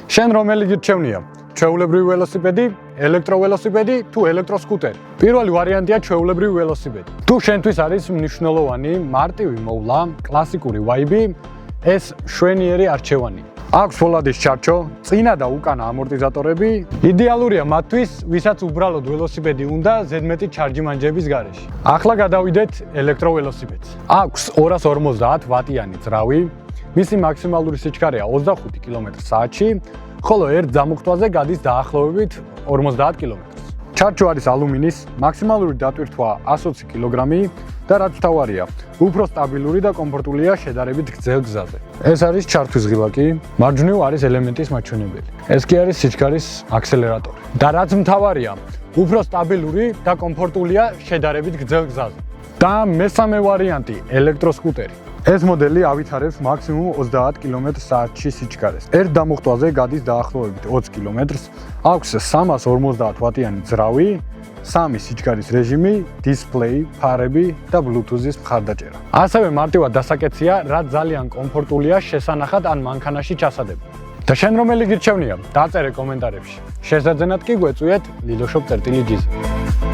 შენ რომელი გირჩევნია? ჩვეულებრივი ველოსიპედი, ელექტროველოსიპედი თუ ელექტროსკუტერი? პირველი ვარიანტია ჩვეულებრივი ველოსიპედი. თუ შენთვის არის მნიშვნელოვანი მარტივი მოვლა, კლასიკური ვაიბი, ეს შვენიერი არჩევანია. აქვს ფოლადის ჩარჩო, წინა და უკანა ამორტიზატორები, იდეალურია მათთვის, ვისაც უბრალოდ ველოსიპედი უნდა ზედმეტი ჩარჯიმანჯების გარეშე. ახლა გადავიდეთ ელექტროველოსიპედს. აქვს 250 ვატიანი ძრავი, მისი მაქსიმალური სიჩქარეა 25 კმ/სთ, ხოლო ერთ დამუხტვაზე გადის დაახლოებით 50 კმ. ჩარჩო არის ალუმინის, მაქსიმალური დატვირთვა 120 კგ და რაც თავარია, უფრო სტაბილური და კომფორტულია შედარებით გრძელ გზაზე. ეს არის ჩართვის ღილაკი, მარჯვნივ არის ელემენტის მაჩვენებელი. ეს კი არის სიჩქარის აქსელერატორი. და რაც მთავარია, უფრო სტაბილური და კომფორტულია შედარებით გრძელ გზაზე. და მესამე ვარიანტი, ელექტროსკუტერი. ეს მოდელი ავითარებს მაქსიმუმ 30 კმ/სთ სიჩქარეს. ერთ დამუხტვაზე გადის დაახლოებით 20 კმ-ს, აქვს 350 ვატიანი ძრავი, 3 სიჩქარის რეჟიმი, დისპლეი, ფარები და Bluetooth-ის მხარდაჭერა. ასევე მარტივად დასაკეცია, რაც ძალიან კომფორტულია შესანახად ან მანქანაში ჩასადება. და შენ რომელი გირჩევნია? დაწერე კომენტარებში. შესაძენად კი გვეწვიეთ liloshop.gz.